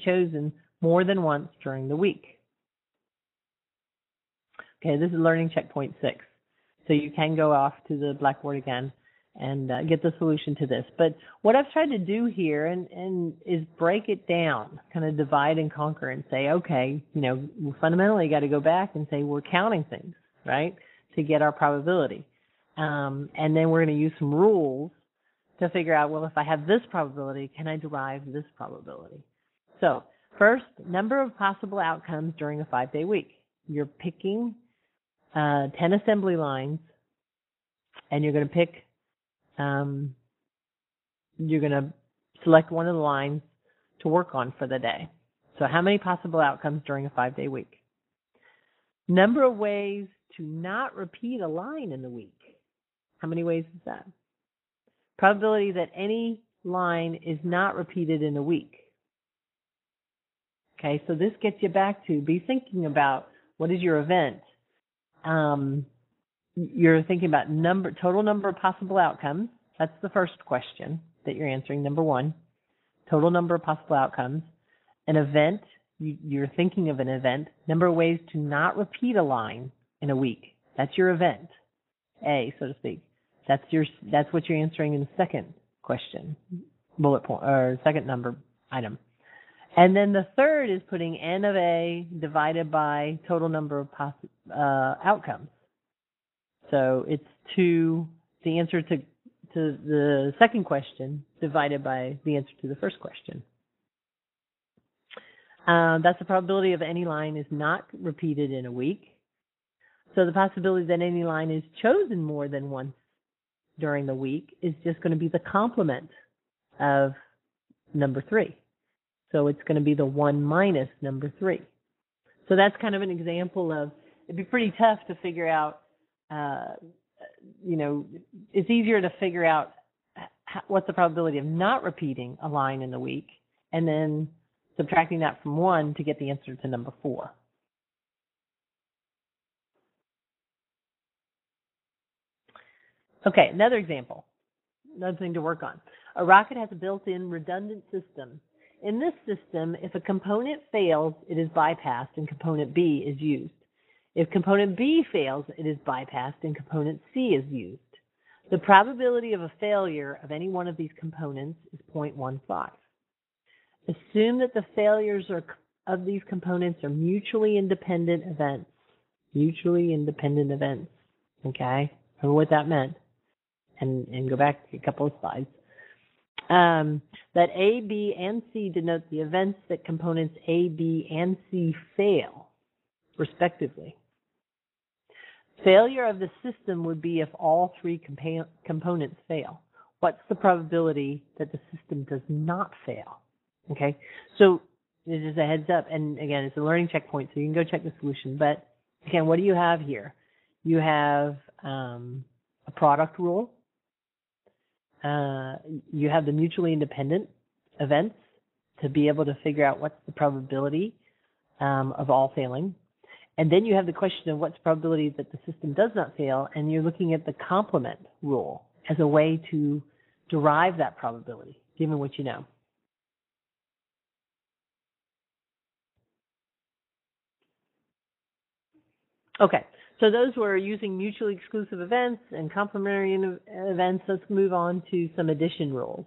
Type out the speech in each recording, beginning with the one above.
chosen more than once during the week. Okay, this is learning checkpoint 6. So you can go off to the Blackboard again and get the solution to this. But what I've tried to do here and is break it down, kind of divide and conquer and say, okay, we fundamentally got to go back and say we're counting things, right, to get our probability. And then we're going to use some rules to figure out, well, if I have this probability, can I derive this probability? So first, number of possible outcomes during a 5-day week. You're picking 10 assembly lines, and you're going to pick, you're going to select one of the lines to work on for the day. So how many possible outcomes during a 5-day week? Number of ways to not repeat a line in the week. How many ways is that? Probability that any line is not repeated in a week. Okay, so this gets you back to be thinking about what is your event. You're thinking about total number of possible outcomes. That's the first question that you're answering, number 1. Total number of possible outcomes. An event, you're thinking of an event. Number of ways to not repeat a line in a week. That's your event, A, so to speak. That's what you're answering in the second question, bullet point, or second number item. And then the third is putting N of A divided by total number of outcomes. So it's the answer to the second question divided by the answer to the first question. That's the probability of any line is not repeated in a week. So the possibility that any line is chosen more than once during the week is just going to be the complement of number 3. So it's going to be the 1 minus number 3. So that's kind of an example of, it'd be pretty tough to figure out, it's easier to figure out what's the probability of not repeating a line in the week and then subtracting that from 1 to get the answer to number 4. Okay, another example, another thing to work on. A rocket has a built-in redundant system. In this system, if a component fails, it is bypassed and component B is used. If component B fails, it is bypassed and component C is used. The probability of a failure of any one of these components is 0.15. Assume that the failures of these components are mutually independent events. Mutually independent events. Okay? Remember what that meant. And go back a couple of slides. That A, B, and C denote the events that components A, B, and C fail, respectively. Failure of the system would be if all 3 components fail. What's the probability that the system does not fail? Okay, so this is a heads up, and again, it's a learning checkpoint, so you can go check the solution. But again, what do you have here? You have a product rule. You have the mutually independent events to be able to figure out what's the probability of all failing. And then you have the question of what's the probability that the system does not fail, and you're looking at the complement rule as a way to derive that probability, given what you know. Okay, so those were using mutually exclusive events and complementary events. Let's move on to some addition rules.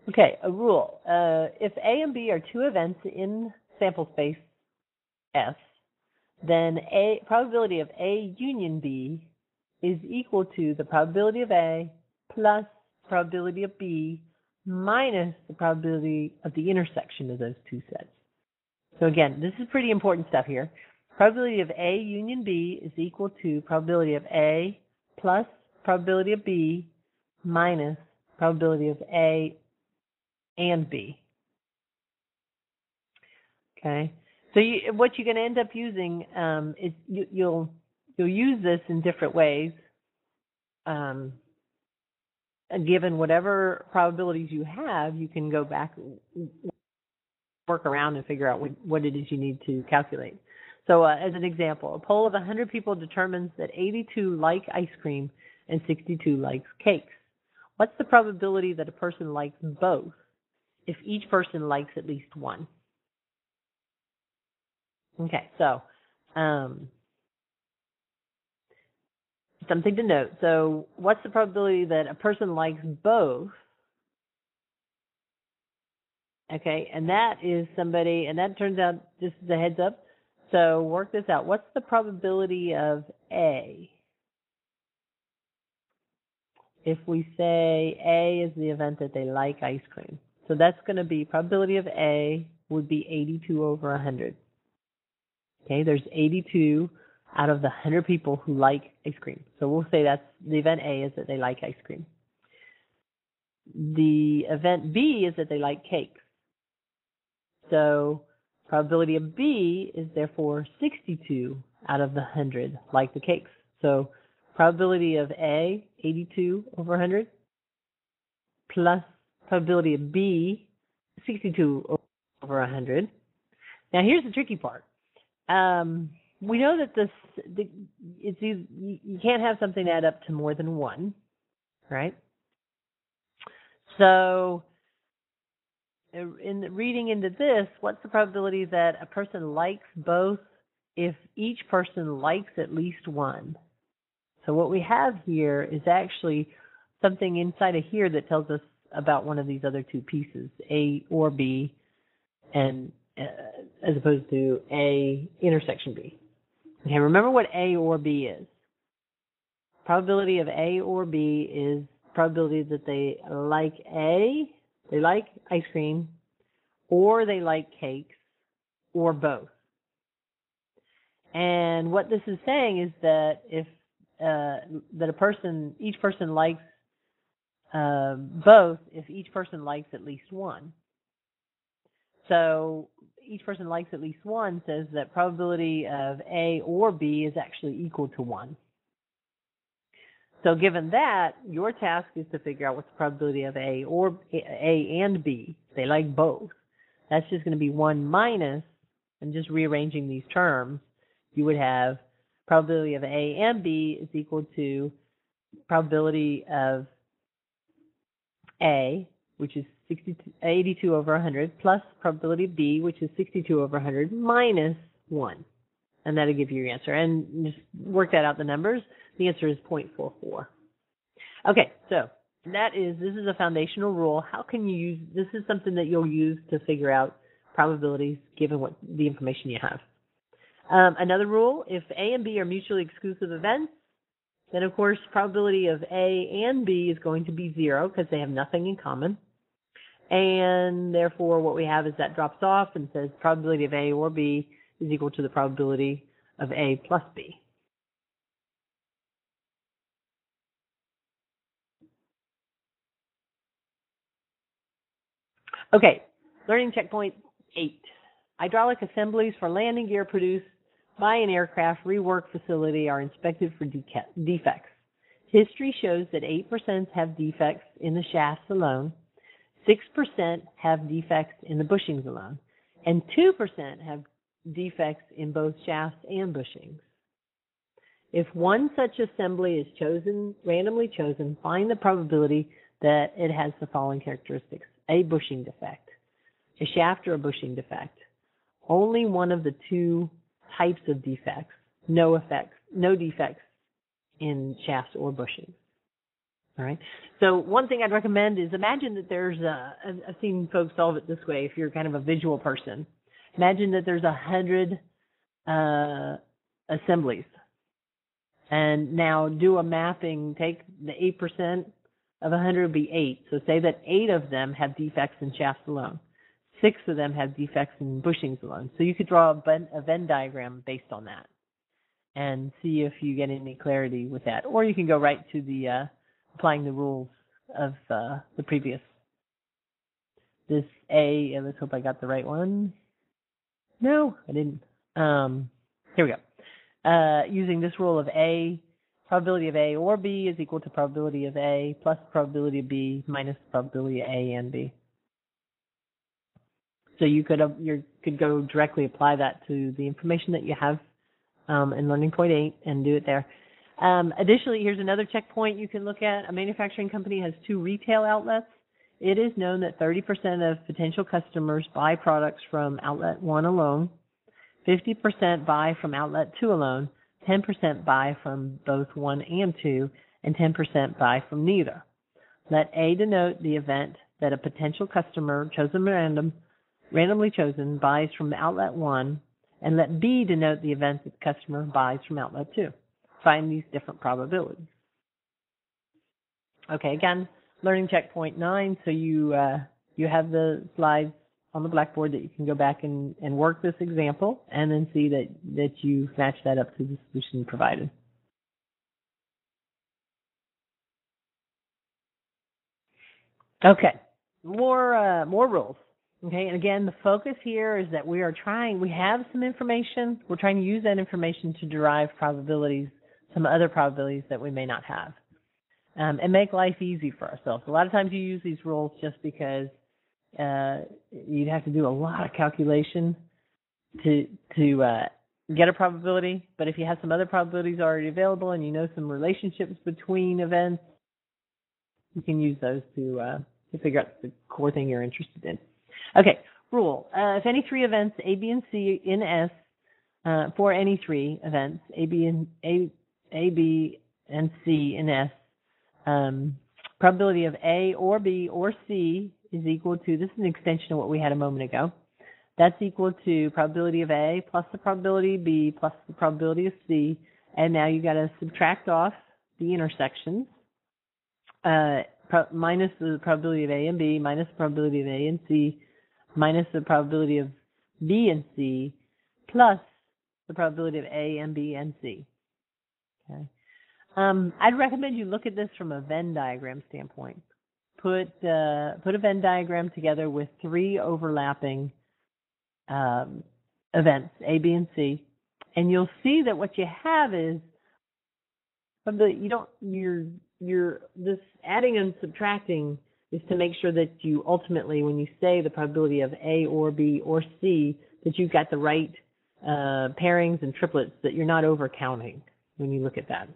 Okay, a rule. If A and B are 2 events in sample space S, then probability of A union B is equal to the probability of A plus probability of B minus the probability of the intersection of those 2 sets. So again, this is pretty important stuff here. Probability of A union B is equal to probability of A plus probability of B minus probability of A and B. Okay, so what you're going to end up using is you'll use this in different ways. Given whatever probabilities you have, you can go back, work around, and figure out what it is you need to calculate. So as an example, a poll of 100 people determines that 82 like ice cream and 62 likes cakes. What's the probability that a person likes both if each person likes at least one? Okay, so something to note. So what's the probability that a person likes both? Okay, and that is somebody, and that turns out, just as a heads up, so work this out. What's the probability of A? If we say A is the event that they like ice cream. So that's going to be, probability of A would be 82 over 100. Okay, there's 82 out of the 100 people who like ice cream. So we'll say that's the event A is that they like ice cream. The event B is that they like cakes. So probability of B is therefore 62 out of the 100 like the cakes. So probability of A, 82 over 100, plus probability of B, 62 over 100. Now here's the tricky part. We know that you can't have something add up to more than one, right? So in reading into this, what's the probability that a person likes both if each person likes at least one? So what we have here is actually something inside of here that tells us about one of these other two pieces, A or B, and as opposed to A intersection B. Okay, remember what A or B is. Probability of A or B is probability that they like A, they like ice cream, or they like cakes, or both. And what this is saying is that if each person likes both, if each person likes at least one. So each person likes at least one says that probability of A or B is actually equal to 1. So given that, your task is to figure out what's the probability of A and B. They like both. That's just going to be 1 minus, and just rearranging these terms, you would have probability of A and B is equal to probability of A, which is 82 over 100, plus probability of B, which is 62 over 100, minus 1. And that'll give you your answer. And just work that out, the numbers. The answer is 0.44. Okay, so this is a foundational rule. How can you use, this is something that you'll use to figure out probabilities given what the information you have. Another rule, if A and B are mutually exclusive events, then of course probability of A and B is going to be 0 because they have nothing in common. And therefore what we have is that drops off and says probability of A or B is equal to the probability of A plus B. Okay, learning checkpoint 8. Hydraulic assemblies for landing gear produced by an aircraft rework facility are inspected for defects. History shows that 8% have defects in the shafts alone, 6% have defects in the bushings alone, and 2% have defects in both shafts and bushings. If one such assembly is randomly chosen, find the probability that it has the following characteristics: a bushing defect, a shaft or a bushing defect, only one of the two types of defects, no defects in shafts or bushings. All right. So one thing I'd recommend is imagine that there's I've seen folks solve it this way if you're kind of a visual person. Imagine that there's 100 assemblies. And now do a mapping, take the 8% of 100 would be 8. So say that 8 of them have defects in shafts alone. 6 of them have defects in bushings alone. So you could draw a Venn diagram based on that and see if you get any clarity with that. Or you can go right to the applying the rules of the previous. This A, and let's hope I got the right one. No, I didn't. Here we go. Using this rule of A, probability of A or B is equal to probability of A plus probability of B minus probability of A and B. So you could go directly apply that to the information that you have in Learning Point 8 and do it there. Additionally, here's another checkpoint you can look at. A manufacturing company has 2 retail outlets. It is known that 30% of potential customers buy products from outlet 1 alone, 50% buy from outlet 2 alone, 10% buy from both 1 and 2, and 10% buy from neither. Let A denote the event that a potential customer, chosen randomly chosen, buys from outlet 1, and let B denote the event that the customer buys from outlet 2. Find these different probabilities. Okay, again, learning checkpoint 9, so you have the slides on the blackboard that you can go back and work this example and then see that you match that up to the solution provided. Okay, more rules. Okay, and again, the focus here is that we have some information. We're trying to use that information to derive probabilities, some other probabilities that we may not have, and make life easy for ourselves. A lot of times you use these rules just because you'd have to do a lot of calculation to get a probability. But if you have some other probabilities already available and you know some relationships between events, you can use those to figure out the core thing you're interested in. Okay, rule. If any 3 events, A, B, and C in S, for any 3 events, A, B, and C in S, probability of A or B or C is equal to, this is an extension of what we had a moment ago. That's equal to probability of A plus the probability of B plus the probability of C. And now you got to subtract off the intersections, minus the probability of A and B, minus the probability of A and C, minus the probability of B and C, plus the probability of A and B and C. Okay. I'd recommend you look at this from a Venn diagram standpoint. Put a Venn diagram together with 3 overlapping events, A, B, and C, and you'll see that what you have is you're this adding and subtracting is to make sure that you ultimately, when you say the probability of A or B or C, that you've got the right pairings and triplets, that you're not overcounting when you look at that.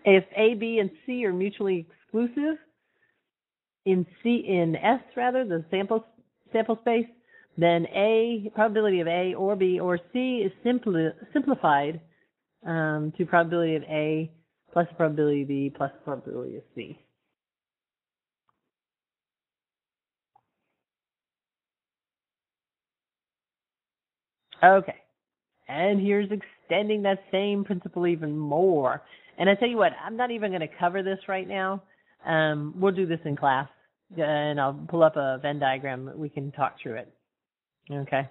If A, B, and C are mutually exclusive in S, the sample space, then probability of A or B or C is simplified to probability of A plus probability of B plus probability of C. Okay, and here's extending that same principle even more. And I tell you what, I'm not even going to cover this right now. We'll do this in class, and I'll pull up a Venn diagram. We can talk through it. Okay.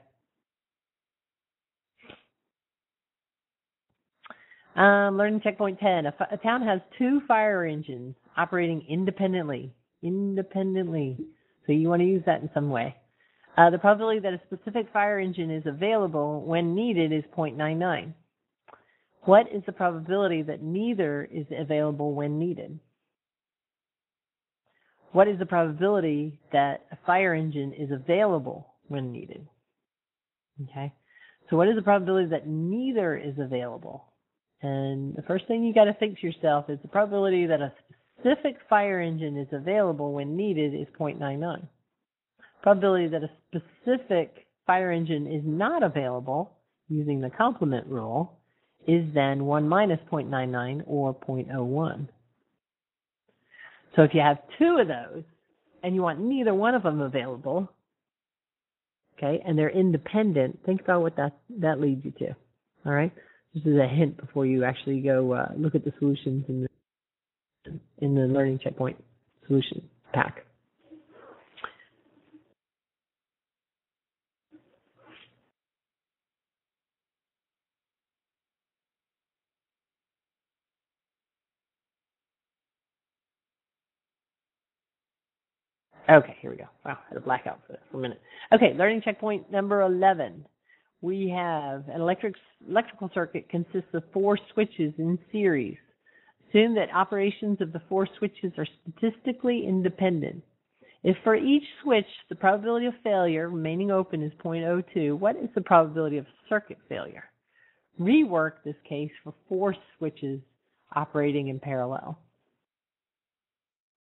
Learning checkpoint 10. A town has 2 fire engines operating independently. So you want to use that in some way. The probability that a specific fire engine is available when needed is 0.99. What is the probability that neither is available when needed? What is the probability that a fire engine is available when needed? Okay. So what is the probability that neither is available? And the first thing you got to think to yourself is the probability that a specific fire engine is available when needed is 0.99. Probability that a specific fire engine is not available, using the complement rule, is then 1 minus 0.99 or 0.01. So if you have 2 of those and you want neither one of them available, okay, and they're independent, think about what that leads you to. All right? This is a hint before you actually go look at the solutions in the Learning Checkpoint solution pack. Okay, here we go. Wow, I had a blackout for a minute. Okay, Learning Checkpoint number 11. We have an electrical circuit consists of 4 switches in series. Assume that operations of the 4 switches are statistically independent. If for each switch the probability of failure remaining open is 0.02, what is the probability of circuit failure? Rework this case for 4 switches operating in parallel.